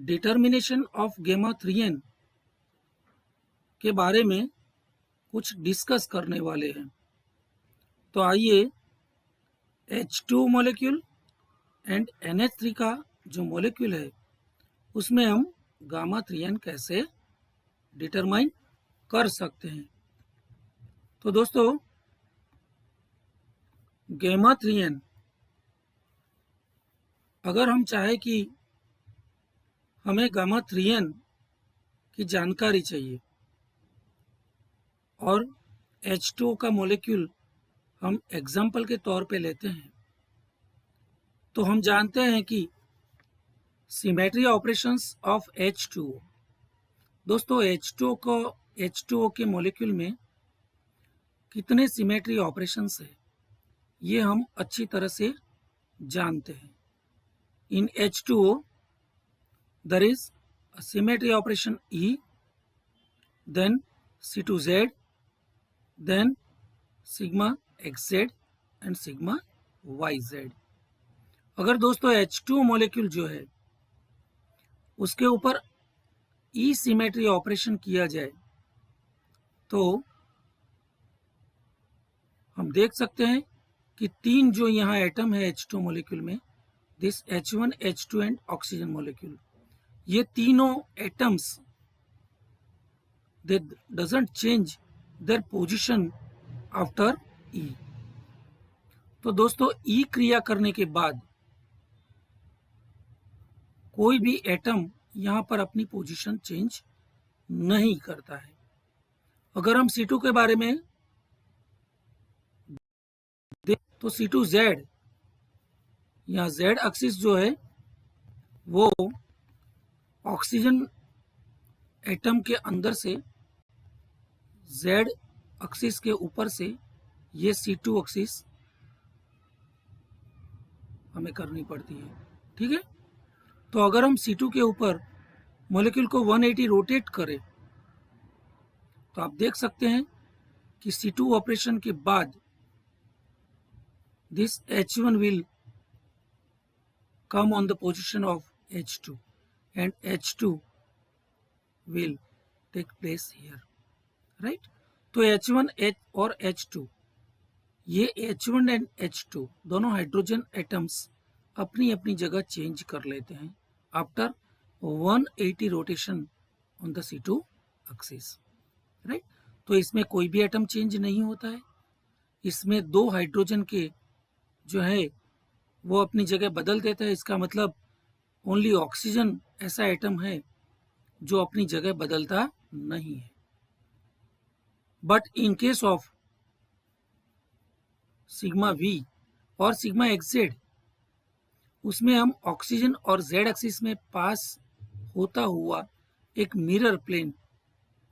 Determination of gamma 3n के बारे में कुछ डिस्कस करने वाले हैं। तो आइए H2 मॉलिक्यूल एंड NH3 का जो मॉलिक्यूल है उसमें हम गामा 3n कैसे डिटरमाइन कर सकते हैं। तो दोस्तों गामा 3n अगर हम चाहे कि हमें गामा 3n की जानकारी चाहिए और H2O का मॉलिक्यूल हम एग्जाम्पल के तौर पे लेते हैं, तो हम जानते हैं कि सिमेट्री ऑपरेशंस ऑफ H2O। दोस्तों H2O के मॉलिक्यूल में कितने सिमेट्री ऑपरेशंस है ये हम अच्छी तरह से जानते हैं। इन H2O there is a symmetry operation E, then C2Z, then sigma XZ and sigma YZ। अगर दोस्तों H2O मॉलिक्यूल जो है उसके ऊपर ई सिमेट्री ऑपरेशन किया जाए तो हम देख सकते हैं कि तीन जो यहाँ एटम है H2O मॉलिक्यूल में, this H1, H2 and oxygen molecule, ये तीनों atoms they doesn't change their position after E। तो दोस्तों E क्रिया करने के बाद कोई भी एटम यहाँ पर अपनी पोजीशन चेंज नहीं करता है। अगर हम C2 के बारे में तो C2Z, यहाँ Z एक्सिस जो है वो ऑक्सीजन एटम के अंदर से Z एक्सिस के ऊपर से ये C2 एक्सिस हमें करनी पड़ती है। ठीक है, तो अगर हम C2 के ऊपर मॉलिक्यूल को 180 रोटेट करें तो आप देख सकते हैं कि C2 ऑपरेशन के बाद this H1 will come on the position of H2 and H2 will take place here, right? तो H1 और H2, ये H1 एंड H2 दोनों हाइड्रोजन एटम्स अपनी अपनी जगह चेंज कर लेते हैं after 180 rotation on the C2 axis, right? तो इसमें कोई भी एटम चेंज नहीं होता है। इसमें दो हाइड्रोजन के जो है वो अपनी जगह बदल देता है। इसका मतलब ओनली ऑक्सीजन ऐसा एटम है जो अपनी जगह बदलता नहीं है। But in case of sigma V और सिग्मा XZ, उसमें हम ऑक्सीजन और Z एक्सिस में पास होता हुआ एक मिरर प्लेन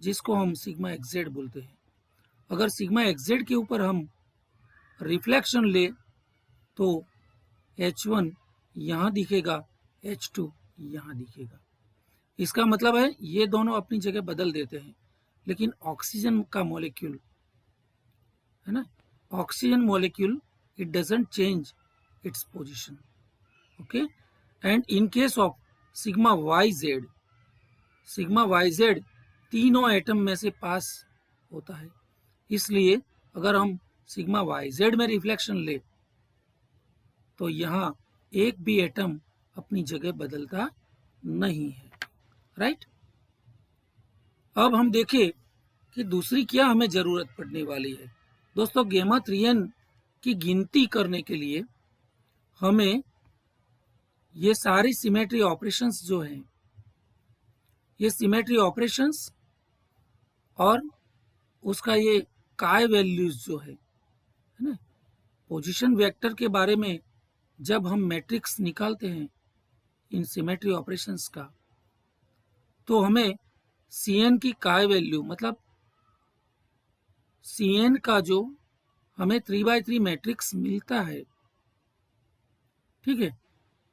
जिसको हम सिग्मा XZ बोलते हैं, अगर सिग्मा XZ के ऊपर हम रिफ्लेक्शन ले तो H1 यहाँ दिखेगा, H2 यहाँ दिखेगा। इसका मतलब है ये दोनों अपनी जगह बदल देते हैं, लेकिन ऑक्सीजन का मॉलिक्यूल है ना, oxygen molecule it doesn't change its position, okay. And in case of sigma YZ तीनों एटम में से पास होता है, इसलिए अगर हम सिग्मा YZ में रिफ्लेक्शन ले तो यहाँ एक भी एटम अपनी जगह बदलता नहीं है, राइट? अब हम देखें कि दूसरी क्या हमें जरूरत पड़ने वाली है। दोस्तों गामा 3n की गिनती करने के लिए हमें ये सारी सिमेट्री ऑपरेशंस जो हैं, ये सिमेट्री ऑपरेशंस और उसका ये काय वैल्यूज जो है ना, पोजीशन वेक्टर के बारे में जब हम मैट्रिक्स निकालते हैं इन सिमेट्री ऑपरेशंस का, तो हमें Cn की काय वैल्यू मतलब Cn का जो हमें 3x3 मैट्रिक्स मिलता है, ठीक है,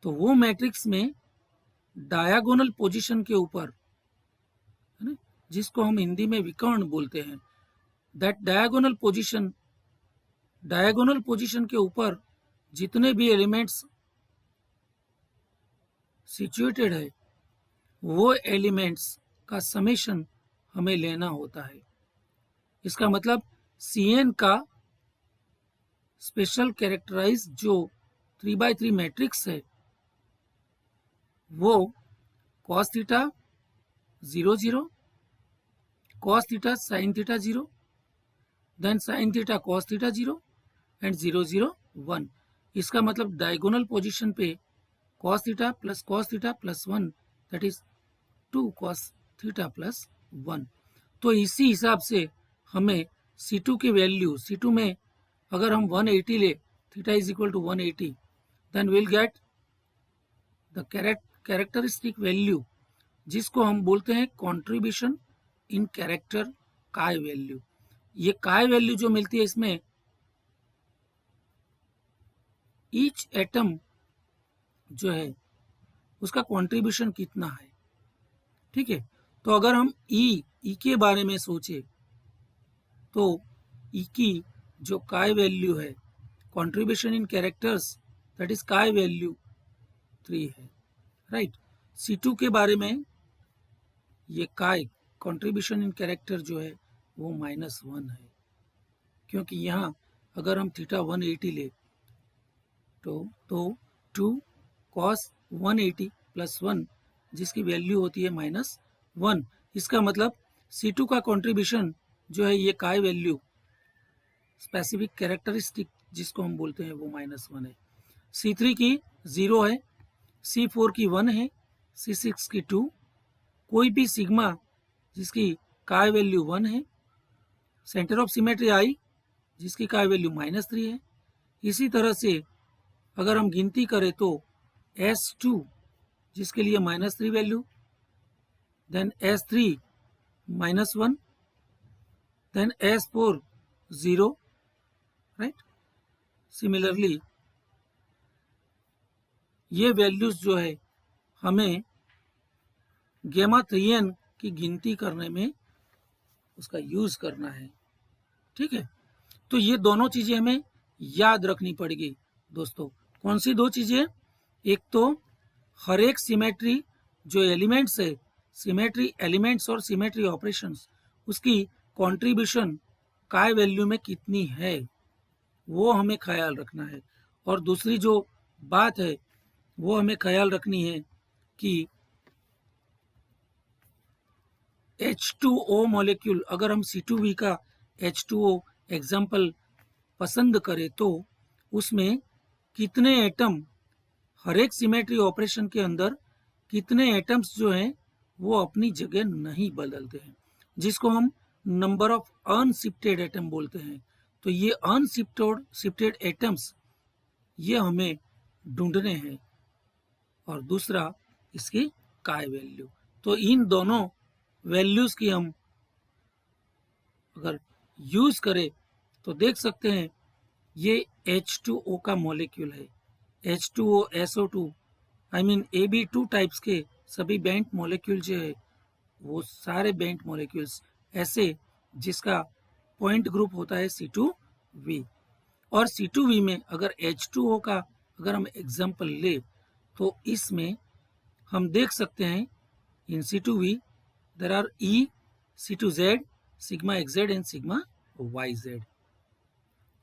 तो वो मैट्रिक्स में डायगोनल पोजीशन के ऊपर है ना, जिसको हम हिंदी में विकर्ण बोलते हैं, दैट डायगोनल पोजीशन के ऊपर जितने भी एलिमेंट्स सिचुएटेड है वो एलिमेंट्स का समेशन हमें लेना होता है। इसका मतलब Cn का स्पेशल कैरेक्टराइज जो 3x3 मैट्रिक्स है वो cos theta 0 0, cos theta sin थीटा 0, then sin theta cos theta 0 and 0 0 1। इसका मतलब डायगोनल पोजीशन पे cos theta plus 1 that is 2 cos theta plus 1। तो इसी हिसाब से हमें C2 की वैल्यू, C2 में अगर हम 180 ले, theta is equal to 180, then will get the characteristic value जिसको हम बोलते हैं contribution in character chi value. ये काय वैल्यू जो मिलती है इसमें ईच एटम जो है उसका कंट्रीब्यूशन कितना है, ठीक है। तो अगर हम ई के बारे में सोचे तो ई की जो काय वैल्यू है contribution in characters that is काय वैल्यू 3 है, राइट। C2 के बारे में ये काय कंट्रीब्यूशन इन कैरेक्टर जो है वो -1 है, क्योंकि यहाँ अगर हम थीटा 180 ले तो 2 cos 180 प्लस 1 जिसकी वैल्यू होती है -1। इसका मतलब C2 का कंट्रीब्यूशन जो है ये काय वैल्यू स्पेसिफिक कैरेक्टरिस्टिक जिसको हम बोलते हैं वो -1 है। C3 की 0 है, C4 की 1 है, C6 की 2, कोई भी सिग्मा जिसकी काय वैल्यू 1 है, सेंटर ऑफ सिमेट्री आई जिसकी काय वैल्यू -3 है। इसी तरह से अगर हम गिनती करें तो S2 जिसके लिए -3 value, then S3 -1, then S4 0, right. Similarly ये वैल्यूज जो है हमें गेमा 3n की गिनती करने में उसका यूज करना है, ठीक है। तो ये दोनों चीजें हमें याद रखनी पड़ेगी दोस्तों। कौन सी दो चीजें? एक तो हर एक सिमेट्री जो एलिमेंट्स है, सिमेट्री एलिमेंट्स और सिमेट्री ऑपरेशंस, उसकी कंट्रीब्यूशन काय वैल्यू में कितनी है वो हमें ख्याल रखना है। और दूसरी जो बात है वो हमें ख्याल रखनी है कि H2O मॉलिक्यूल, अगर हम C2V का H2O एग्जाम्पल पसंद करें तो उसमें कितने एटम, हर एक सिमेट्री ऑपरेशन के अंदर कितने एटम्स जो हैं वो अपनी जगह नहीं बदलते हैं, जिसको हम नंबर ऑफ अनशिफ्टेड एटम बोलते हैं। तो ये अनशिफ्टेड एटम्स ये हमें ढूंढने हैं। और दूसरा इसकी काय वैल्यू। तो इन दोनों वैल्यूज की हम अगर यूज करें तो देख सकते हैं ये H2O का मॉलिक्यूल है, H2O SO2 I mean AB2 types के सभी बेंट मॉलिक्यूल जो है वो सारे बेंट मॉलिक्यूल्स ऐसे जिसका पॉइंट ग्रुप होता है C2V। और C2V में अगर H2O का अगर हम एग्जाम्पल ले तो इसमें हम देख सकते हैं in C2V there are E, C2Z, sigma XZ and sigma YZ।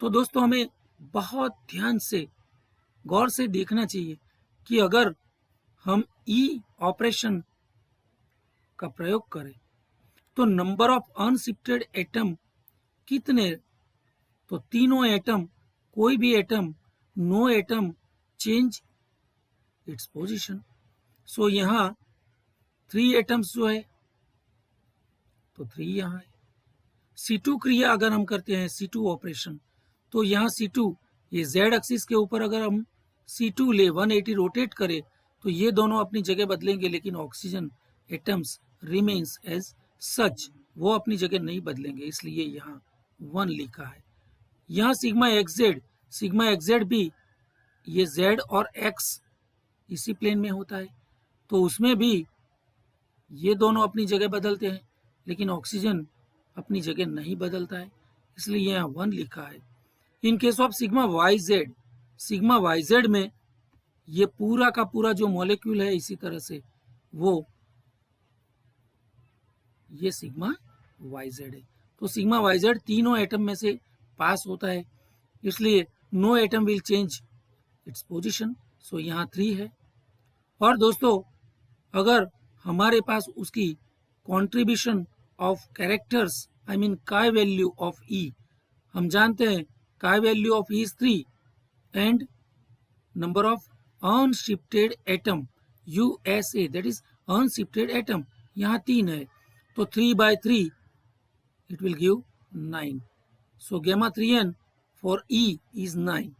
तो दोस्तों हमें बहुत ध्यान से गौर से देखना चाहिए कि अगर हम E ऑपरेशन का प्रयोग करें तो नंबर ऑफ अनशिफ्टेड एटम कितने? तो तीनों एटम, कोई भी atom, no atom change its position. So यहाँ 3 एटम्स जो है तो 3 यहाँ है। C2 क्रिया अगर हम करते हैं C2 ऑपरेशन तो यहाँ C2 ये Z एक्सिस के ऊपर अगर हम C2 ले 180 रोटेट करें तो ये दोनों अपनी जगह बदलेंगे, लेकिन oxygen atoms remains as such, वो अपनी जगह नहीं बदलेंगे, इसलिए यहाँ 1 लिखा है। यहाँ सिग्मा XZ भी ये Z और X इसी प्लेन में होता है तो उसमें भी ये दोनों अपनी जगह बदलते हैं, लेकिन ऑक्सीजन अपनी जगह नहीं बदलता है, इसलिए यहाँ 1 लिखा है। इन केस ऑफ सिग्मा YZ में ये पूरा का पूरा जो मॉलिक्यूल है इसी तरह से वो ये सिग्मा वाई जेड है। तो सिग्मा वाई जेड तीनों एटम में से पास होता है, इसलिए no atom will change its position. So यहाँ 3 है। और दोस्तों अगर हमारे पास उसकी contribution of characters I mean chi value of E, हम जानते हैं chi value of E is 3 and number of unshifted atom USA, that is unshifted atom यहाँ 3 है, तो 3/3 it will give 9. So gamma 3n for E is 9,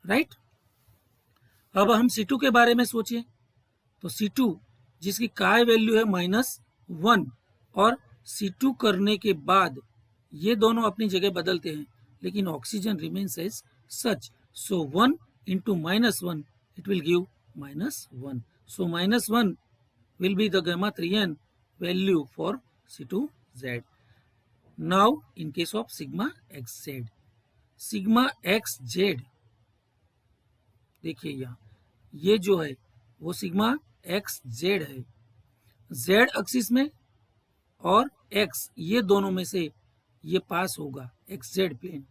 right? अब हम C2 के बारे में सोचें तो C2 जिसकी काय वैल्यू है -1 और C2 करने के बाद ये दोनों अपनी जगह बदलते हैं, लेकिन oxygen remains as such. So 1 into -1 it will give -1. So -1 will be the gamma 3n value for C2Z. Now in case of sigma xz, sigma xz देखिए यहाँ ये जो है वो सिग्मा xz है, z एक्सिस में और x ये दोनों में से ये पास होगा xz प्लेन,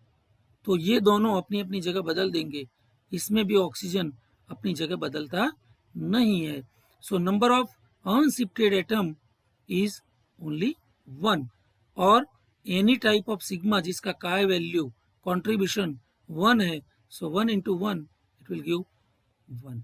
तो ये दोनों अपनी अपनी जगह बदल देंगे, इसमें भी ऑक्सीजन अपनी जगह बदलता नहीं है। So number of unshifted atom is only 1 और एनी टाइप ऑफ सिग्मा जिसका काय वैल्यू कंट्रीब्यूशन 1 है, so 1 into 1 it will give 1।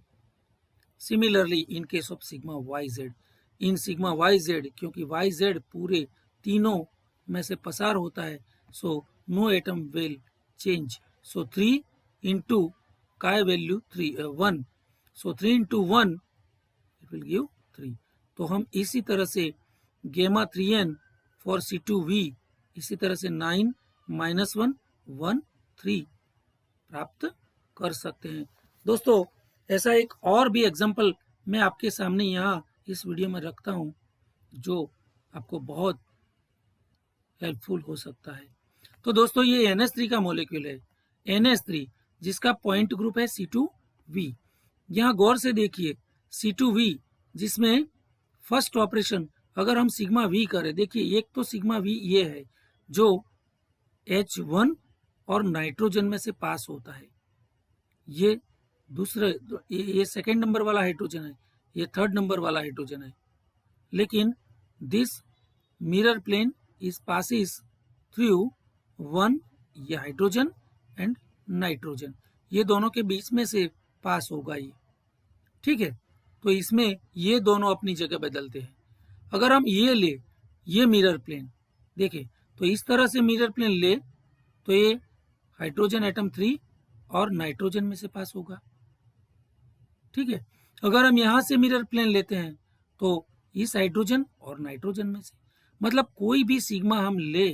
Similarly in case of sigma Y Z, in sigma Y Z क्योंकि वाई जेड पूरे तीनों में से पसार होता है, so no atom will change. So 3 into chi value 1, so 3 into 1 it will give 3। तो हम इसी तरह से गेमा 3n फॉर C2V इसी तरह से 9 -1 1 3 प्राप्त कर सकते हैं। दोस्तों ऐसा एक और भी एग्जाम्पल मैं आपके सामने यहाँ इस वीडियो में रखता हूँ जो आपको बहुत हेल्पफुल हो सकता है। तो दोस्तों ये NH3 का मॉलिक्यूल है, NH3 जिसका पॉइंट ग्रुप है C2V। यहाँ गौर से देखिए C2V जिसमें फर्स्ट ऑपरेशन अगर हम सिग्मा V करें, देखिए एक तो सिग्मा V ये है जो H1 और नाइट्रोजन में से पास होता है, ये दूसरे ये सेकेंड नंबर वाला हाइड्रोजन है, ये थर्ड नंबर वाला हाइड्रोजन है, लेकिन this mirror plane is passes through 1 ये हाइड्रोजन एंड नाइट्रोजन, ये दोनों के बीच में से पास होगा ये, ठीक है। तो इसमें ये दोनों अपनी जगह बदलते हैं। अगर हम ये ले ये मिरर प्लेन देखें तो इस तरह से मिरर प्लेन ले तो ये हाइड्रोजन एटम 3 और नाइट्रोजन में से पास होगा, ठीक है। अगर हम यहाँ से मिरर प्लेन लेते हैं तो इस हाइड्रोजन और नाइट्रोजन में से, मतलब कोई भी सिग्मा हम ले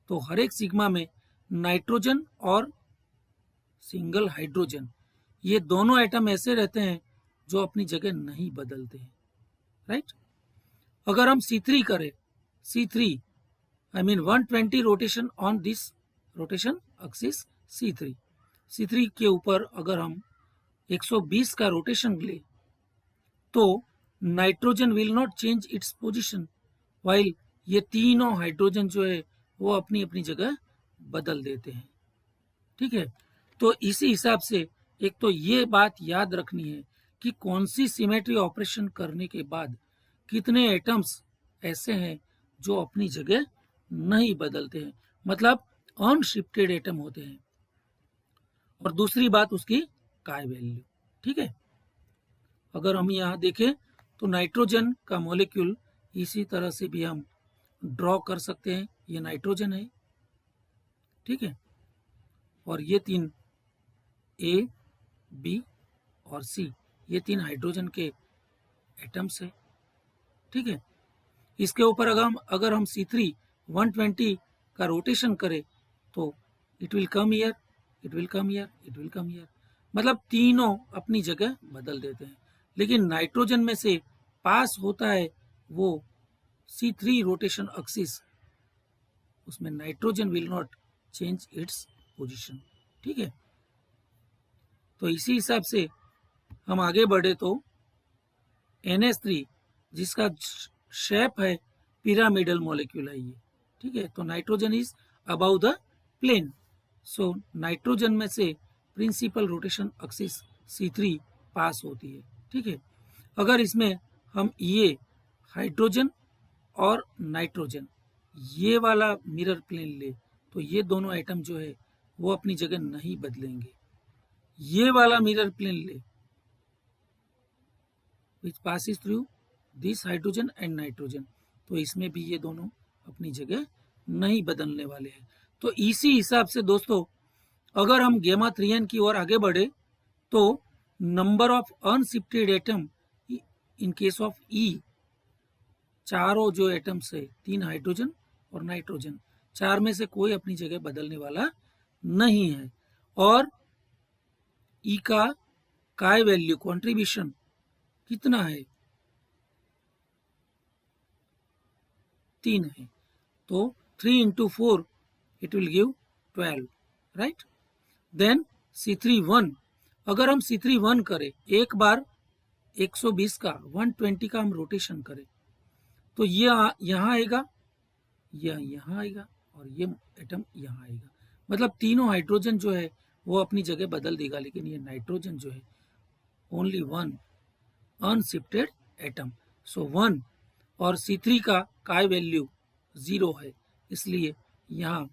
तो हर एक सिग्मा में नाइट्रोजन और सिंगल हाइड्रोजन ये दोनों एटम ऐसे रहते हैं जो अपनी जगह नहीं बदलते हैं, राइट। अगर हम C3 करें, C3 I mean 120 rotation on this rotation axis C3 के ऊपर अगर हम 120 का रोटेशन ले तो nitrogen will not change its position, while ये तीनों हाइड्रोजन जो है वो अपनी अपनी जगह बदल देते हैं, ठीक है। तो इसी हिसाब से एक तो ये बात याद रखनी है कि कौन सी सिमेट्री ऑपरेशन करने के बाद कितने एटम्स ऐसे हैं जो अपनी जगह नहीं बदलते हैं, मतलब अनशिफ्टेड एटम होते हैं। और दूसरी बात उसकी काय वैल्यू, ठीक है। अगर हम यहाँ देखें तो नाइट्रोजन का मॉलिक्यूल इसी तरह से भी हम ड्रॉ कर सकते हैं, ये नाइट्रोजन है, ठीक है, और ये 3 A, B और C ये 3 हाइड्रोजन के एटम्स है, ठीक है। इसके ऊपर अगर हम C3 120 का रोटेशन करें तो it will come here, it will come here, it will come here, मतलब तीनों अपनी जगह बदल देते हैं। लेकिन नाइट्रोजन में से पास होता है वो C3 रोटेशन एक्सिस, उसमें nitrogen will not change its position, ठीक है। तो इसी हिसाब से हम आगे बढ़े तो NH3 जिसका शेप है पिरामिडल मॉलिक्यूल है ये, ठीक है। तो nitrogen is above the plane. So nitrogen में से प्रिंसिपल रोटेशन एक्सिस C3 पास होती है, ठीक है। अगर इसमें हम ये हाइड्रोजन और नाइट्रोजन ये वाला मिरर प्लेन ले तो ये दोनों एटम जो है वो अपनी जगह नहीं बदलेंगे। ये वाला मिरर प्लेन ले which passes through this hydrogen and nitrogen, तो इसमें भी ये दोनों अपनी जगह नहीं बदलने वाले हैं। तो इसी हिसाब से दोस्तों अगर हम गेमा 3n की ओर आगे बढ़े तो number of unshifted atom in case of E, चारों जो एटम्स है 3 हाइड्रोजन और नाइट्रोजन, चार में से कोई अपनी जगह बदलने वाला नहीं है। और ई का काय वैल्यू कंट्रीब्यूशन कितना है, 3 है। तो 3 into 4 it will give 12, right. Then C3 1, अगर हम C3 1 करें एक बार 120 का 120 का हम रोटेशन करें तो ये यहाँ आएगा, यह यहाँ आएगा और ये एटम यहाँ आएगा। मतलब तीनों हाइड्रोजन जो है वो अपनी जगह बदल देगा, लेकिन ये नाइट्रोजन जो है ओनली 1 अनशिफ्टेड एटम। सो 1 और C3 का काय वैल्यू 0 है, इसलिए यहाँ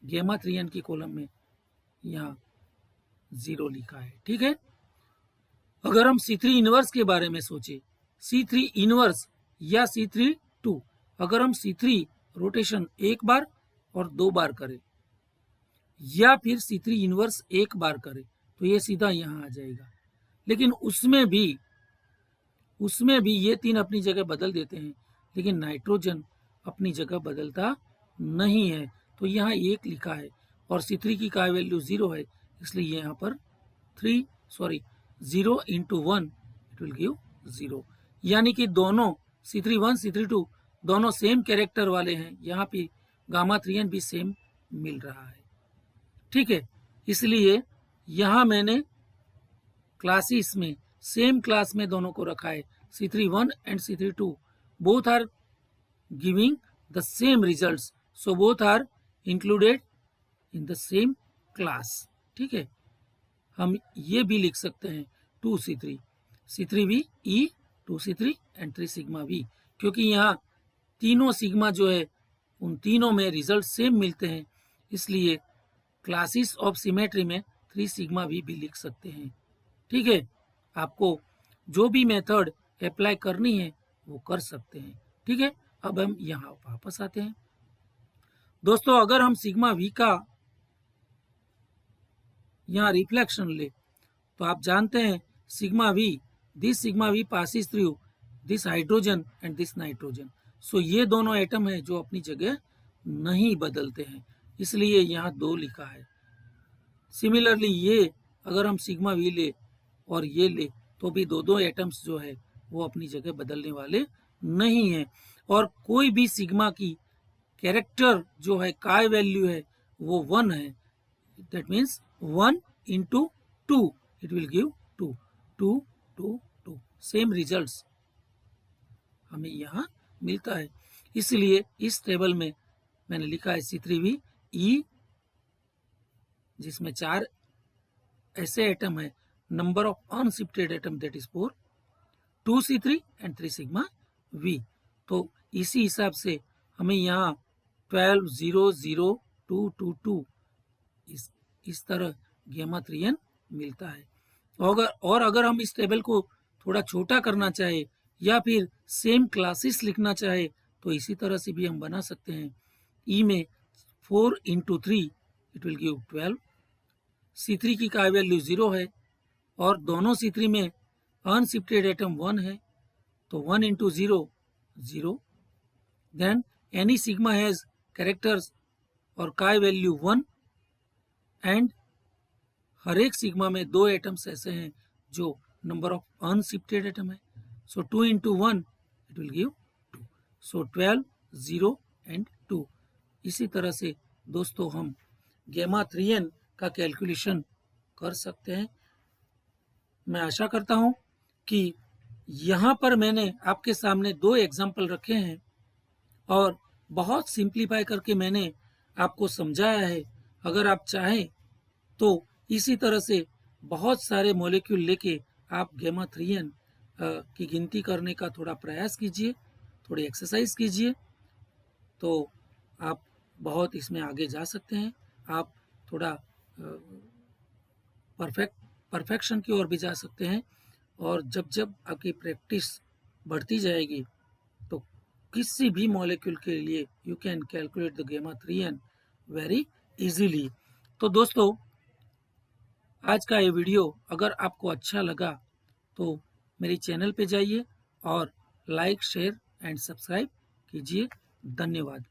गेमा 3n की कॉलम में यहाँ 0 लिखा है, ठीक है। अगर हम C3 इनवर्स के बारे में सोचे, C3 इनवर्स या C3 2, अगर हम C3 रोटेशन एक बार और 2 बार करें या फिर C3 इनवर्स एक बार करें तो ये सीधा यहाँ आ जाएगा। लेकिन उसमें भी ये 3 अपनी जगह बदल देते हैं, लेकिन नाइट्रोजन अपनी जगह बदलता नहीं है। तो यहाँ 1 लिखा है और C3 की काय वैल्यू 0 है, इसलिए यहाँ पर 0 into 1 इट विल गिव 0। यानी कि दोनों C3 1 C3 2 दोनों सेम कैरेक्टर वाले हैं। यहाँ पे गामा 3n भी सेम मिल रहा है, ठीक है। इसलिए यहाँ मैंने क्लासेस में सेम क्लास में दोनों को रखा है। C3 1 and C3 2 both are giving the same results, so both are included in the same class, ठीक है। हम ये भी लिख सकते हैं 2C3 C3V E 2C3 and 3 sigma V, क्योंकि यहाँ तीनों सिग्मा जो है उन तीनों में रिजल्ट सेम मिलते हैं, इसलिए क्लासेस ऑफ सिमेट्री में 3 सिग्मा V भी लिख सकते हैं, ठीक है। आपको जो भी मेथड अप्लाई करनी है वो कर सकते हैं, ठीक है। अब हम यहाँ वापस आते हैं दोस्तों। अगर हम सिग्मा V का यहाँ रिफ्लेक्शन ले तो आप जानते हैं sigma V passes through this hydrogen and this nitrogen. So ये दोनों एटम है जो अपनी जगह नहीं बदलते हैं, इसलिए यहाँ 2 लिखा है। सिमिलरली ये अगर हम सिग्मा V ले और ये ले तो भी दो एटम्स जो है वो अपनी जगह बदलने वाले नहीं है। और कोई भी सिग्मा की कैरेक्टर जो है काय वैल्यू है वो 1 है, that means 1 into 2 it will give 2 2 2 2 same results हमें यहाँ मिलता है। इसलिए इस टेबल में मैंने लिखा है C3V E, जिसमें 4 ऐसे एटम है, number of unshifted atom that is 4, 2C3 and 3 sigma V। तो इसी हिसाब से हमें यहाँ 12 0 0 2 2 2 इस तरह गेमा 3n मिलता है। और अगर हम इस टेबल को थोड़ा छोटा करना चाहे या फिर सेम क्लासेस लिखना चाहे तो इसी तरह से भी हम बना सकते हैं। ई में 4 into 3 it will give 12। C3 की काय वैल्यू 0 है और दोनों C3 में अनशिफ्टेड एटम 1 है, तो 1 into 0 0। Then any sigma has characters और काय वैल्यू 1 एंड हर एक सिग्मा में 2 एटम्स ऐसे हैं जो नंबर ऑफ अनशिफ्टेड एटम है। सो 2 into 1 it will give 2। So 12 0 and 2। इसी तरह से दोस्तों हम गेमा 3n का कैलकुलेशन कर सकते हैं। मैं आशा करता हूं कि यहाँ पर मैंने आपके सामने 2 एग्जाम्पल रखे हैं और बहुत सिंप्लीफाई करके मैंने आपको समझाया है। अगर आप चाहें तो इसी तरह से बहुत सारे मॉलिक्यूल लेके आप गामा 3n की गिनती करने का थोड़ा प्रयास कीजिए, थोड़ी एक्सरसाइज कीजिए, तो आप बहुत इसमें आगे जा सकते हैं। आप थोड़ा परफेक्शन की ओर भी जा सकते हैं। और जब जब आपकी प्रैक्टिस बढ़ती जाएगी तो किसी भी मॉलिक्यूल के लिए you can calculate the gamma 3n very easily. तो दोस्तों, आज का ये वीडियो अगर आपको अच्छा लगा तो मेरे चैनल पे जाइए और लाइक, शेयर एंड सब्सक्राइब कीजिए। धन्यवाद।